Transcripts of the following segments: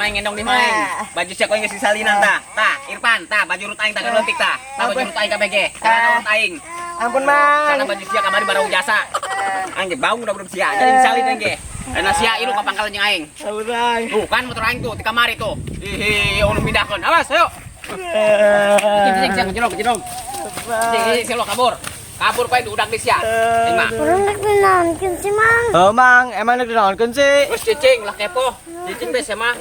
aing endong di maeng. Baju sia koing geus salinan tah. Tah, Irfan, tah baju urut aing tah leutik tah. Tah baju urut aing KBG. Kana urut aing. Ampun mang. Kana baju sia kamari barang jasa. Aing ge bau udah urut sia. Jadi salin aing ge. Enak sia ilu ka pangkalan jeung aing. Udah. Tuh kan motor aing tuh di kamari tuh. Hihi, ulun pindahkeun. Awas, ayo. Cing, jedog. Cing, selo kabur. Kabur pae udak di sia. Cing mah. Urang rek dinaonkeun sih, Mang. Oh, Mang, emang rek dinaonkeun sih? Wes cicing lah kepo. Cicing bes mah.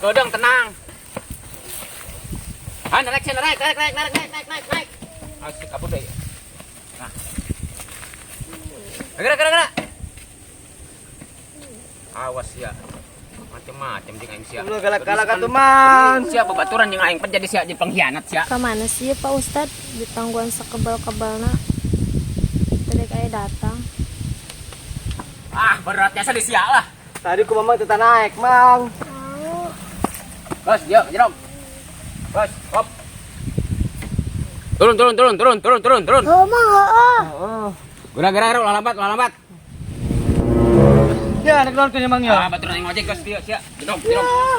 Godong tenang. Naik. Asik kabur deh. Nah. Gerak. Awas ya. Macem-macem jeung aing sia. Lu galak-galak atuh, Mang. Sia babaturan jeung aing jadi sia jadi pengkhianat sia. Ka mana sih Pak Ustad? Di tangguhan sakebal-kebalna. Tadi aya datang. Ah, beratnya sa di sia lah. Tadi ku Mamang teu naik, Mang. Bos, yuk, jerong. Bos, hop. Turun. Oh, Mang, heeh. Oh. Gerak, ulah lambat. Ya, rek dinaonkeun ya, Mang ya. Ah, baturan aing ojek geus dia, sia. Jerong.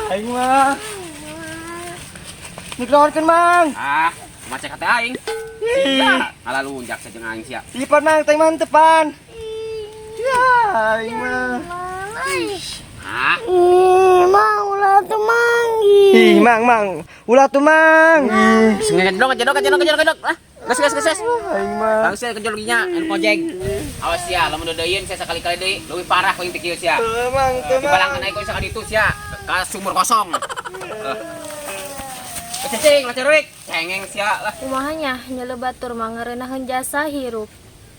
Aing mah. Rek dinaonkeun, Mang. Ah, macet kata aing. Sia, ala lunjak sa jeung aing sia. Sipan Mang, teh mantepan. Ya, aing mah. Ah, Mang, ulah tuh Mang. Ih, Mang. Ulah tuh, Mang. gedok. Ah, gas. Aing mah. Langsung kejol ginya, anu ojek. Awas sia, lamun dedeun sia sekali-kali deui, leuwih parah ko yang teu kieu sia. Mang, teu Dibalangkeun aing ko sia ka ditu sia, ka sumur kosong. Cicing, laceruik, cengeng sia lah. Kumaha nya nya batur mah ngeureunahkeun jasa hirup.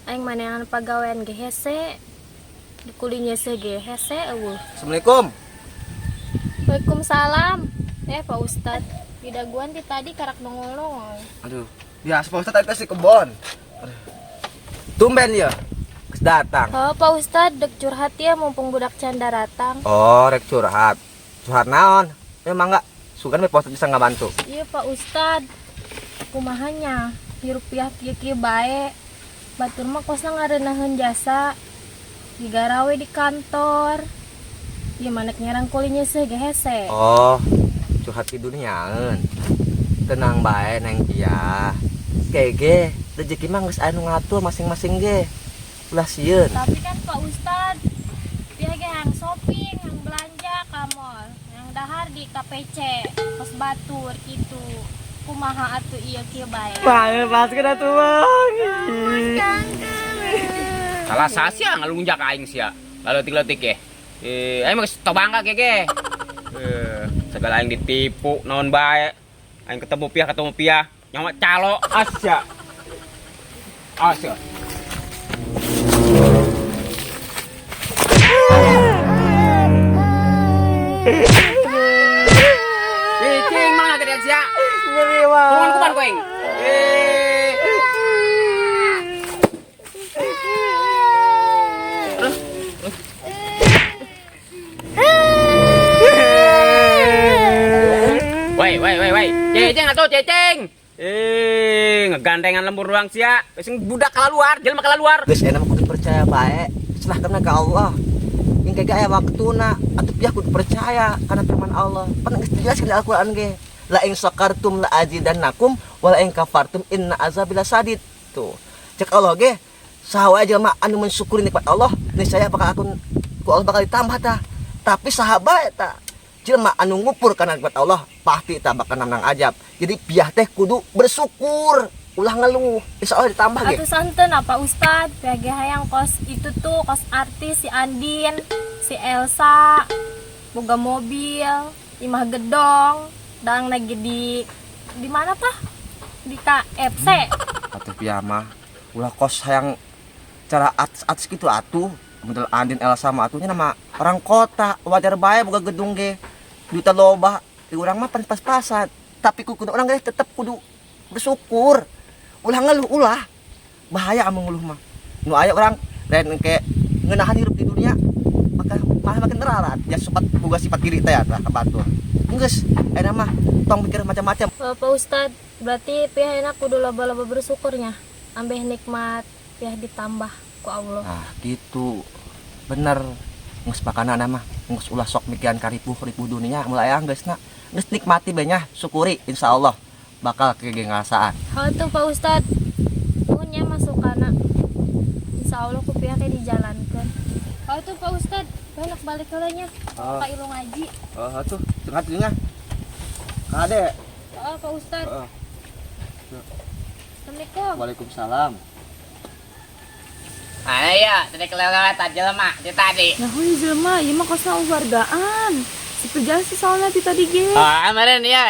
Aing manehan pagawean ge hese. Di kulinya ge hese eueuh. Assalamualaikum. Waalaikumsalam. Pak Ustad, di daguan di tadi karak nongol-nongol. Aduh, biasa Pak Ustad tadi ke kebon. Tumben ya, geus datang. Oh, Pak Ustad, dek curhat ya mumpung budak canda datang. Oh, rek curhat. Curhat naon? Emang enggak sugan me Pak Ustad bisa ngabantu. Iya Pak Ustad, kumahanya hirup piah kieu bae. Batur mah kosna ngareunahkeun jasa. Digarawe di kantor. Ieu manek nyerang kulinya ge hese. Oh, curhat di duniaeun. Tenang bae neng Kia. Kege, rezeki mah geus anu ngatur masing-masing ge. Ulah sieun. Tapi kan Pak Ustad, dia ge yang shopping, yang belanja ka mall, yang dahar di KPC, pos batur gitu. Kumaha atuh ieu kieu bae. Bae pas kena tuh Bang. Salah sasia ngalunjak aing sia. Leutik-leutik ye. Aing mah geus tobangga kege. Segala aing ditipu naon bae. Aing ketemu piah nyawa calo asya. Cicing mana tadi sia? Ngeri Bang. Kuman koing. Woi. Cicing. Ngegandengan lembur doang sia. Wis budak kalaluar, jelema kalaluar. Geus enak kudu percaya bae. Serahkeun ka Allah. Yang kagak aya waktuna atuh piah kudu percaya kana firman Allah. Pernah geus dijelaskeun di Al-Qur'an ge. La in syakartum la azidannakum wa la in kafartum inna azabi lasadid. Tuh. Cek Allah ge, saha wae jelema anu mensyukuri nikmat Allah, niscaya bakal ku Allah bakal ditambah tah. Tapi saha bae tah jelema anu ngupur kana nikmat Allah, pasti tah bakal nang ajab. Jadi piah teh kudu bersyukur. Ulah ngeluh, insyaallah ditambah ge. Atuh santen apa Ustad, PG hayang kos itu tuh kos artis si Andin, si Elsa, boga mobil, imah gedong, dang lagi di mana tah? Di KFC. Atuh piah mah ulah kos hayang cara atas gitu atuh. Model Andin Elsa mah atuhnya nama orang kota, wajar bae boga gedung ge. Duta loba, di urang mah pas-pasan, tapi kudu orang ge tetep kudu bersyukur. Ulah ngeluh ulah. Bahaya amun ngeluh mah. Nu aya orang lain ke ngeunahan hirup di dunia, maka malah makin nerarat. Ya sempat boga sifat diri teh tah kabatur. Geus, eta mah tong pikir macam-macam. Pak Ustad, berarti pihak enak kudu loba-loba bersyukurnya. Ambeh nikmat pihak ditambah ku Allah. Nah, gitu. Bener. Ngus pakana nama, ngus ulah sok mikiran karibu dunia mulai geus na. Geus nikmati banyak, syukuri insyaallah bakal kegengasaan. Hal tuh Pak Ustad, punya masukan. Insya Allah kupiah teh dijalankan. Hal tuh Pak Ustad, banyak balik kalanya. Pak Ilu ngaji. Oh, tuh, tengah telinga. Kade. Pak Ustad. Assalamualaikum. Waalaikumsalam. Ayo, tadi kelewat aja lemah di tadi. Nah, hoi jelema, ieu mah kosna wargaan. Sepejan sih soalnya di tadi ge. Kemarin ya,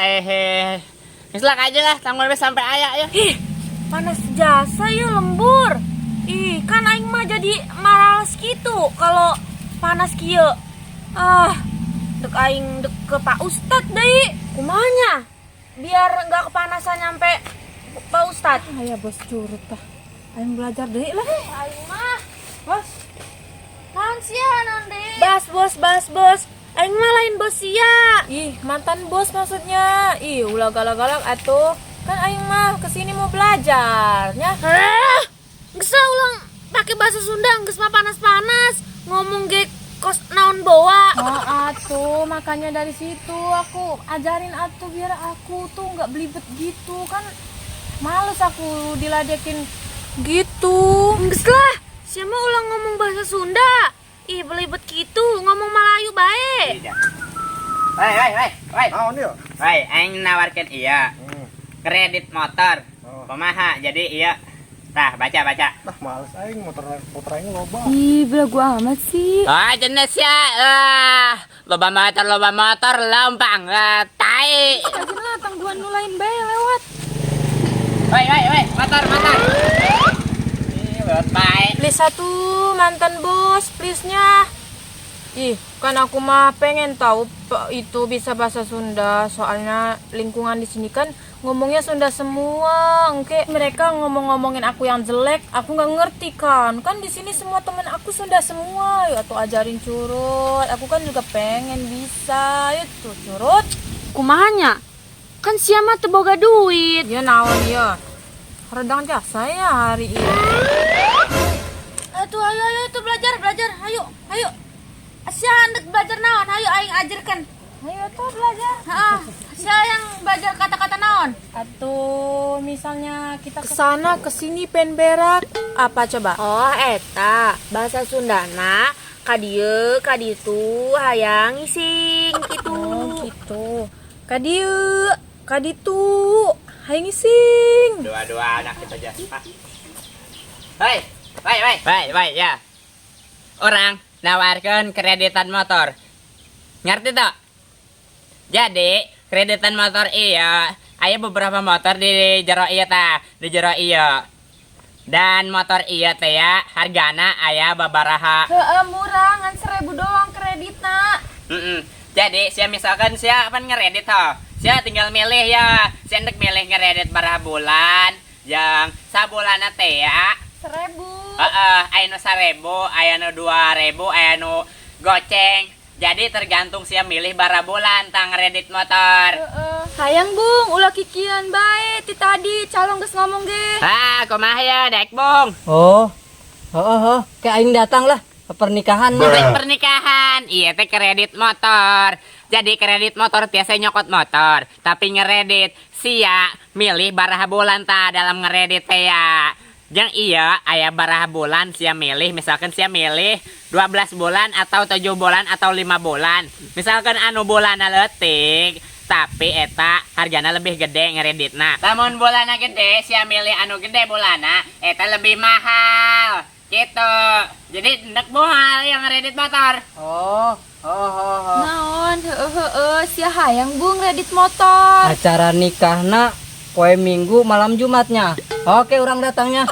Mislak aja lah, tanggung sampai ayah ya. Ih, panas jasa ya lembur. Ih, kan aing mah jadi malas gitu kalau panas kieu. Dek aing dek ke Pak Ustad deui. Kumanya? Biar enggak kepanasan nyampe Pak Ustad. Aya bos curut tah. Aing belajar deui lah. Aing mah Bos. naon sia naon deui? Bos. Aing mah lain bos sia. Ih, mantan bos maksudnya. Ih, ulah galak-galak atuh. Kan aing mah kesini mau belajar, nya. Geus ulang pakai bahasa Sunda, geus mah panas-panas. Ngomong ge kos naon bawa. Oh atuh, makanya dari situ aku ajarin atuh biar aku tuh nggak belibet gitu kan. Males aku diladekin gitu. Geus lah, siapa ulang ngomong bahasa Sunda? Ih, belibet gitu, ngomong Melayu bae. Woi. Naon ieu? Woi, aing nawarkeun iya. Kredit motor. Kumaha? Jadi iya. Tah, baca. Nah, males aing motor aing loba. Ih, belagu amat sih. Jenis ya. Loba motor lompang. Tai. Akhirnya tangguhan nu lain bae lewat. Woi, motor. Lewat baik. Please satu mantan bos, please-nya. Ih, kan aku mah pengen tahu itu bisa bahasa Sunda. Soalnya lingkungan di sini kan ngomongnya Sunda semua. Engke mereka ngomongin aku yang jelek, aku nggak ngerti kan. Kan di sini semua temen aku Sunda semua. Ya tuh ajarin curut. Aku kan juga pengen bisa. Itu curut. Kumahanya? Kan sia mah teu boga duit. Ya naon ya. Redang jasa ya hari ini. Atuh ayo tuh belajar. Ayo. Sia hendak belajar naon? Ayo aing ajarkan. Ayo tuh belajar. Sia yang belajar kata-kata naon? Atau misalnya kita kesana kesini pengen berak apa coba? Oh, eta bahasa Sundana kadieu kaditu hayang ngising gitu. Oh gitu. Kadieu, kaditu, hayang ngising. Dua-dua anak kita aja. Woi, ya. Orang nawarkan kreditan motor. Ngerti tak? Jadi, kreditan motor iya. Aya beberapa motor di jero iya ta, di jero iya. Dan motor iya teh ya, hargana aya babaraha. Murah, ngan 1.000 doang kreditna. Jadi, sia misalkan sia pan ngeredit ha. Sia tinggal milih ya. Sia hendak milih ngeredit baraha bulan. Yang sabulana teh ya. 1.000. Aya nu 1.000, aya nu 2.000, aya nu goceng. Jadi tergantung sia milih bara bulan tang kredit motor. Hayang Bung, ulah kikian bae ti tadi calon geus ngomong ge. Kumaha ya, Dek Bung? Oh, kayak aing datang lah ke pernikahan mah. Pernikahan, iya teh kredit motor. Jadi kredit motor tiasa nyokot motor, tapi ngeredit sia milih baraha bulan ta dalam ngeredit teh ya. Yang iya, aya baraha bulan sia milih, misalkan sia milih 12 bulan atau 7 bulan atau 5 bulan. Misalkan anu bulanna leutik, tapi eta hargana lebih gede ngereditna. Lamun bulanna gede, sia milih anu gede bulanna, eta lebih mahal. Gitu. Jadi ndek bohal yang ngeredit motor. Naon, sia hayang Bung kredit motor. Acara nikahna poe Minggu malam Jumatnya. Oke, orang datangnya.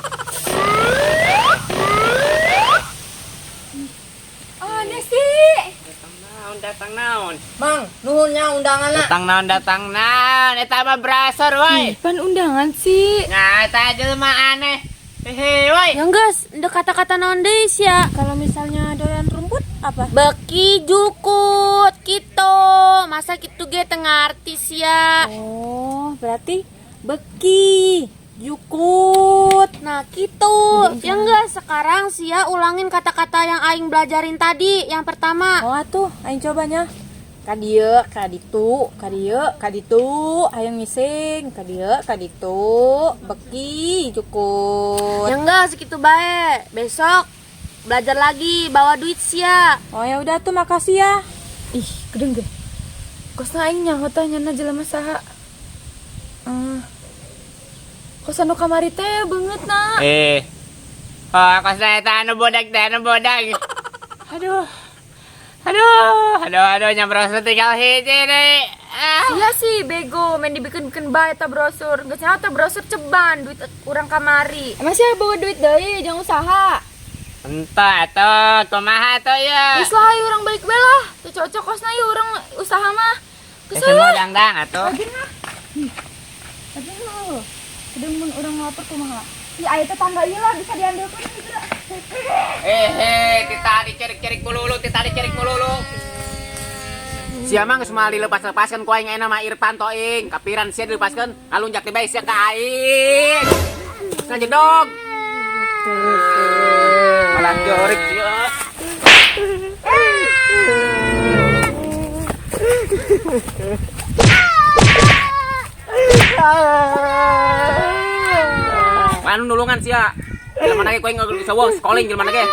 Datang naon. Mang, nuhunnya undanganna. Datang naon. Eta mah brasor woi. Pan undangan sih. Nah, eta jelema aneh. Hehe, woi. Yang geus, ndek kata-kata naon deui sia? Kalau misalnya doyan rumput apa? Beki jukut gitu. Masa gitu ge teu ngarti sia. Oh, berarti beki. Jukut. Nah gitu. Ya enggak, sekarang Sia ulangin kata-kata yang aing belajarin tadi. Yang pertama. Oh atuh, aing cobanya. Kadieu, kaditu, kadieu, kaditu, hayang ngising, kadieu, kaditu, beki, Jukut. Ya enggak, segitu baik. Besok belajar lagi, bawa duit Sia. Oh ya udah tuh, makasih ya. Ih, gedeng deh. Kosna aing nyaho teh nyana jelema saha. Kosan nu kamari teh beungeut na. Kos eta anu bodag teh, anu bodag. Aduh. Aduh, nyamperos tinggal hiji deui. Iya sih bego, main dibikin-bikin bae ta brosur. Geus nyaho ta brosur ceban duit urang kamari. Emang sih bawa duit deui jangan usaha. Entah atuh, kumaha atuh ya. Geus lah urang balik bae lah. Teu cocok kosna ieu urang usaha mah. Geus Semua dangdang atuh. aduh. Udah mun urang lapar kumaha? Ya aya tetangga ieu lah bisa diandelkeun segera. Tita dicerik-cerik mululu, Sia mah geus moal dilepas-lepaskeun ku aing ayeuna mah Irfan toing. Kapiran sia dilepaskeun, ngalunjak teh bae sia ka aing. Sajedog. Malah jorik sia. Anu nulungan sia. Jelema na ge ku aing geus sawo calling jelema na ge.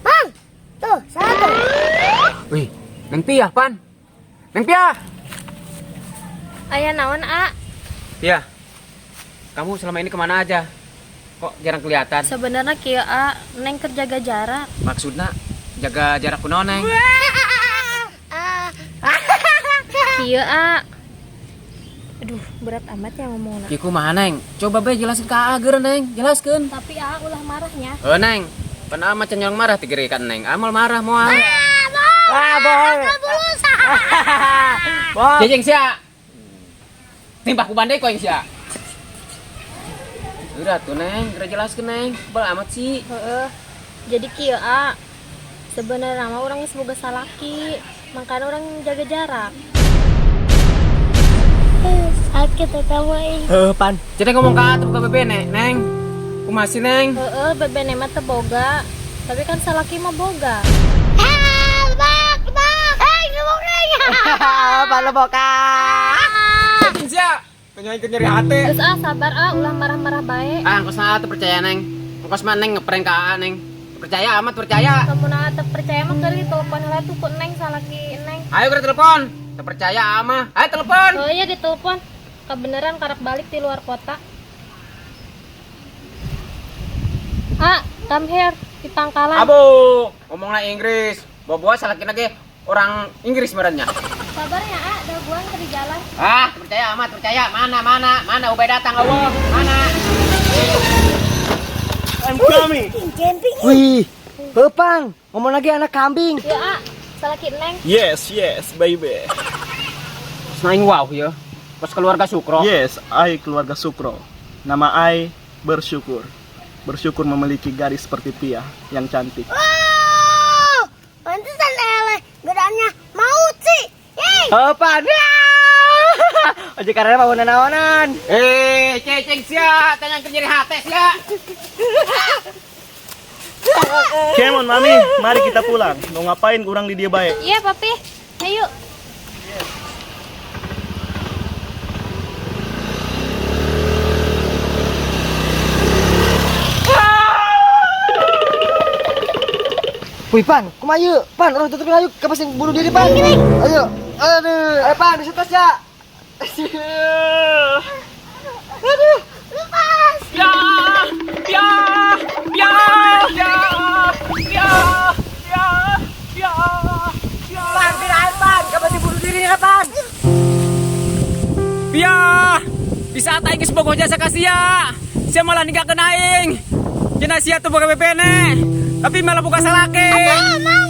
Bang, tuh, satu. Wih, Neng Piah, Pan. Neng Piah. Aya naon, A? Piah, kamu selama ini kemana aja? Kok jarang kelihatan? Sebenarnya kieu A, Neng kerja jaga jarak. Maksudnya jaga jarak kunaon, Neng? Kieu A. Aduh, berat amat ya ngomongna. Kiku mah, Neng. Coba bae jelasin ka Ager, Neng. Jelaskeun. Tapi ulah marahnya. Neng. Pan amat cenah marah tigerikan, Neng. Amal marah moal. Jeng sia. Timpah ku bandai koeng sia. Udah tuh, Neng. Udah jelaskeun, Neng. Bal amat sih. Heeh. Jadi kieu A. Sebenarnya mah urang geus boga salaki. Makanya orang jaga jarak. Sakit ya kamu ini. Pan. Jadi ngomong ka atuh ka bebe, Neng. Kumaha sih, Neng? Heeh, bebene mah teu boga. Tapi kan salaki mah boga. Pan boka. Jeng sia. Penyanyi nyeri hati. Terus sabar ulah marah-marah bae. Engkos na atuh percaya, Neng. Engkos mah Neng ngeprank ka Neng. Percaya amat percaya. Kamu na teu percaya mah keuli telepon heula tuh ku Neng salaki Neng. Ayo ke telepon. Teu percaya ama. Ayo telepon. Oh iya ditelepon. Kebeneran karak balik di luar kota. Come here di pangkalan. Abu, ngomongna Inggris. Bawa salaki lagi orang Inggris merenya. Sabar ya, daguan ke di jalan. Percaya amat, percaya. Mana ubay datang awal. Mana? I'm coming. Wih, Pang, ngomong lagi anak kambing. Ya, salaki Neng. Yes, baby. Snaing wow ya. Pas keluarga Sukro. Yes, I keluarga Sukro. Nama I bersyukur. Bersyukur memiliki gadis seperti Pia yang cantik. Wow, pantesan eleh. Gedanya maut sih. Yeay. Pan. Ojo karena mau naonan. Ceceng sia, tanya kerja di hati sia. Come on, Mami. Mari kita pulang. Mau ngapain kurang di dia baik? Iya, Papi. Ayo. Wih, Pan, kumaha Pan, orang tutupin ayo ke pasien bunuh diri, Pan. Ayo. Aduh, ayo Pan, di setas ya. Aduh. Lepas. Ya. Pan, pirahan, Pan, ke pasien bunuh diri ya, Pan. Pia, di saat aing geus bogoh jasa ka sia. Sia malah ninggalkeun aing. Cenah sia tuh boga bebene. Tapi malah buka salaki. Mau